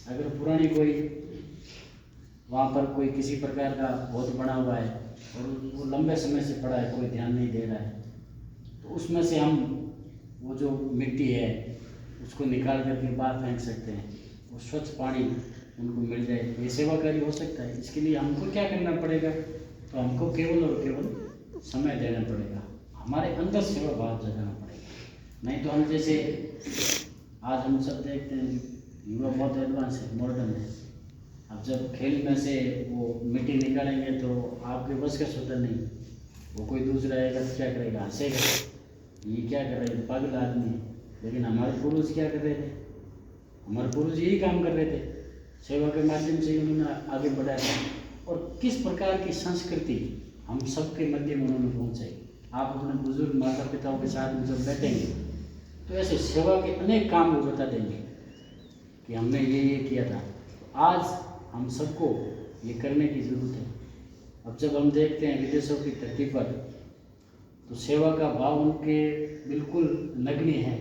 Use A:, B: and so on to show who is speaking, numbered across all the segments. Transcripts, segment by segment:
A: अगर पुरानी कोई वहाँ पर कोई किसी प्रकार का बहुत बना हुआ है और वो लंबे समय से पड़ा है, कोई ध्यान नहीं दे रहा है, तो उसमें से हम वो जो मिट्टी है उसको निकाल करके बाहर फेंक सकते हैं, वो स्वच्छ पानी उनको मिल जाए। ये सेवा कार्य हो सकता है। इसके लिए हमको क्या करना पड़ेगा? तो हमको केवल और केवल समय देना पड़ेगा, हमारे अंदर सेवा भाव जगाना पड़ेगा। नहीं तो हम जैसे आज हम सब देखते हैं युवा बहुत एडवांस है, मॉडर्न है। अब जब खेल में से वो मिट्टी निकालेंगे तो आपके बस का स्वतः नहीं, वो कोई दूसरा आएगा तो क्या करेगा? हंसेगा, ये क्या कर रहे थे, पागल आदमी है। लेकिन हमारे पूर्वज क्या कर रहे थे? हमारे पूर्वज यही काम कर रहे थे, सेवा के माध्यम से उन्होंने आगे बढ़ाया था। और किस प्रकार की संस्कृति हम सबके मध्य में उन्होंने पहुँचाई। आप अपने बुजुर्ग माता पिताओं के साथ में जब बैठेंगे तो ऐसे सेवा के अनेक काम वो बता देंगे कि हमने ये किया था। तो आज हम सबको ये करने की ज़रूरत है। अब जब हम देखते हैं विदेशों की धरती पर, तो सेवा का भाव उनके बिल्कुल नगण्य है,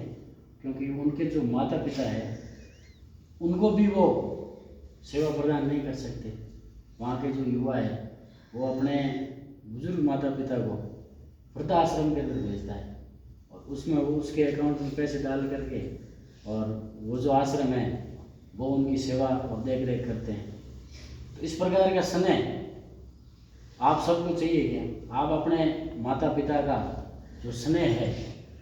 A: क्योंकि उनके जो माता पिता है उनको भी वो सेवा प्रदान नहीं कर सकते। वहाँ के जो युवा है वो अपने बुजुर्ग माता पिता को वृद्धाश्रम के अंदर भेजता है और उसमें वो उसके अकाउंट में पैसे डाल करके और वो जो आश्रम है वो उनकी सेवा और देख रेख करते हैं। तो इस प्रकार का स्नेह आप सबको चाहिए क्या? आप अपने माता पिता का जो स्नेह है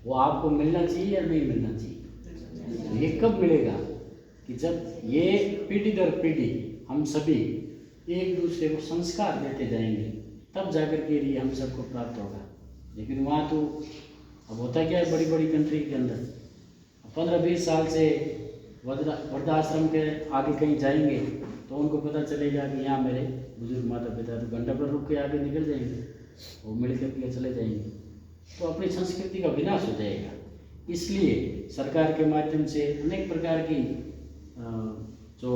A: वो आपको मिलना चाहिए या नहीं मिलना चाहिए? ये कब मिलेगा? कि जब ये पीढ़ी दर पीढ़ी हम सभी एक दूसरे को संस्कार देते जाएंगे, तब जाकर के लिए हम सबको प्राप्त होगा। लेकिन वहाँ तो अब होता क्या है, बड़ी बड़ी कंट्री के अंदर 15-20 साल से वृद्धाश्रम के आगे कहीं जाएंगे तो उनको पता चलेगा कि यहाँ मेरे बुजुर्ग माता पिता, तो घंटा पर रुक के आगे निकल जाएंगे, वो मिल करके चले जाएंगे, तो अपनी संस्कृति का विनाश हो जाएगा। इसलिए सरकार के माध्यम से अनेक प्रकार की जो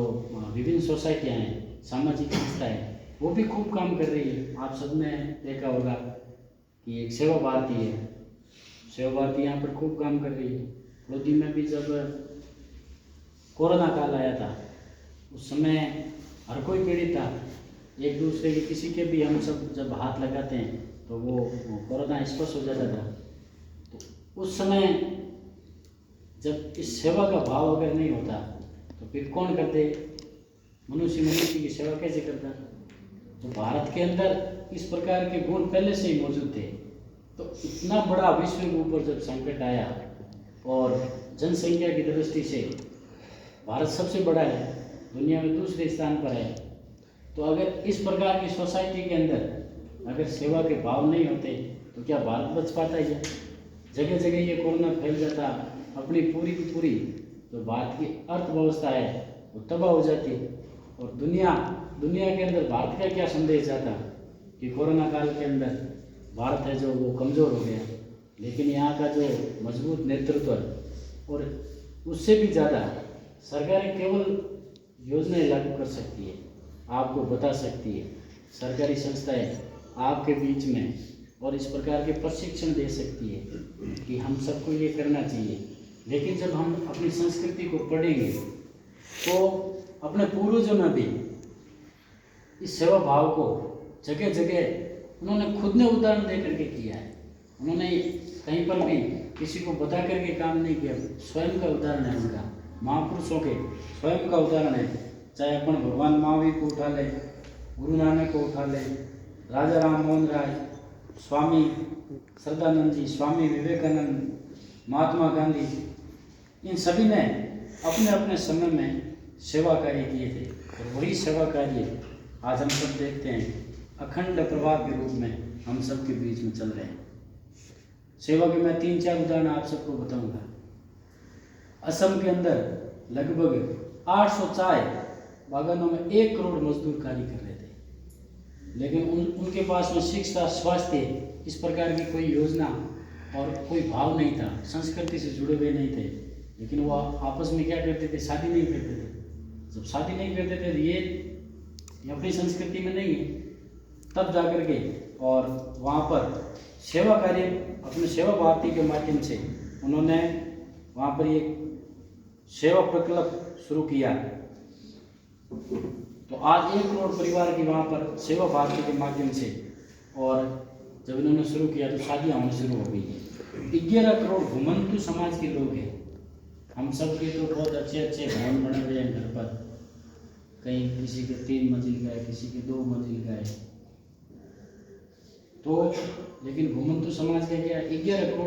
A: विभिन्न सोसाइटियाँ हैं, सामाजिक संस्था है, वो भी खूब काम कर रही है। आप सबने देखा होगा कि एक सेवा भारती है, सेवा भारती यहाँ पर खूब काम कर रही है। लोधी में भी जब कोरोना काल आया था उस समय हर कोई पीड़ित था, एक दूसरे के किसी के भी हम सब जब हाथ लगाते हैं तो वो कोरोना स्पर्श हो जाता था। तो उस समय जब इस सेवा का भाव अगर नहीं होता तो फिर कौन करते? मनुष्य की सेवा कैसे करता? तो भारत के अंदर इस प्रकार के गुण पहले से ही मौजूद थे। तो इतना बड़ा विश्व के ऊपर जब संकट आया और जनसंख्या की दृष्टि से भारत सबसे बड़ा है, दुनिया में दूसरे स्थान पर है, तो अगर इस प्रकार की सोसाइटी के अंदर अगर सेवा के भाव नहीं होते तो क्या भारत बच पाता है? जगह जगह ये कोरोना फैल जाता, अपनी पूरी की पूरी जो भारत की अर्थव्यवस्था है वो तबाह हो जाती। और दुनिया के अंदर भारत का क्या संदेश जाता कि कोरोना काल के अंदर भारत है जो वो कमज़ोर हो गया। लेकिन यहाँ का जो मजबूत नेतृत्व और उससे भी ज़्यादा सरकारें केवल योजनाएं लागू कर सकती है, आपको बता सकती है, सरकारी संस्थाएं आपके बीच में और इस प्रकार के प्रशिक्षण दे सकती है कि हम सबको ये करना चाहिए। लेकिन जब हम अपनी संस्कृति को पढ़ेंगे तो अपने पूर्वजों ने भी इस सेवा भाव को जगह जगह उन्होंने खुद ने उदाहरण दे करके किया है। उन्होंने कहीं पर भी किसी को बता करके काम नहीं किया, स्वयं का उदाहरण है उनका, महापुरुषों के स्वयं का उदाहरण है। चाहे अपन भगवान महावीर को उठा ले, गुरु नानक को उठा ले, राजा राम मोहन राय, स्वामी श्रद्धानंद जी, स्वामी विवेकानंद, महात्मा गांधी, इन सभी ने अपने अपने समय में सेवा कार्य किए थे। और वही सेवा कार्य आज हम सब देखते हैं अखंड प्रभाव के रूप में हम सब के बीच में चल रहे हैं। सेवा के मैं 3-4 उदाहरण आप सबको बताऊंगा। असम के अंदर लगभग 800 चाय बागानों में 1 करोड़ मजदूर कार्य कर रहे थे, लेकिन उनके पास में शिक्षा, स्वास्थ्य, इस प्रकार की कोई योजना और कोई भाव नहीं था, संस्कृति से जुड़े हुए नहीं थे। लेकिन वो आपस में क्या करते थे? शादी नहीं करते थे। जब शादी नहीं करते थे ये अपनी संस्कृति में नहीं है, तब जाकर के और वहाँ पर सेवा कार्य अपने सेवा भारती के माध्यम से उन्होंने वहाँ पर एक सेवा प्रकल्प शुरू किया तो आज 1 करोड़ परिवार की वहाँ पर सेवा भारती के माध्यम से, और जब इन्होंने शुरू किया तो शादियाँ होनी शुरू हो गई। 11 करोड़ घुमंतु समाज के लोग हैं। हम सब के तो बहुत अच्छे अच्छे भवन बने हुए हैं घर पर, कहीं किसी के 3 मंजिल का है, किसी के 2 मंजिल का है। तो लेकिन घुमंतु समाज का क्या, 11 करोड़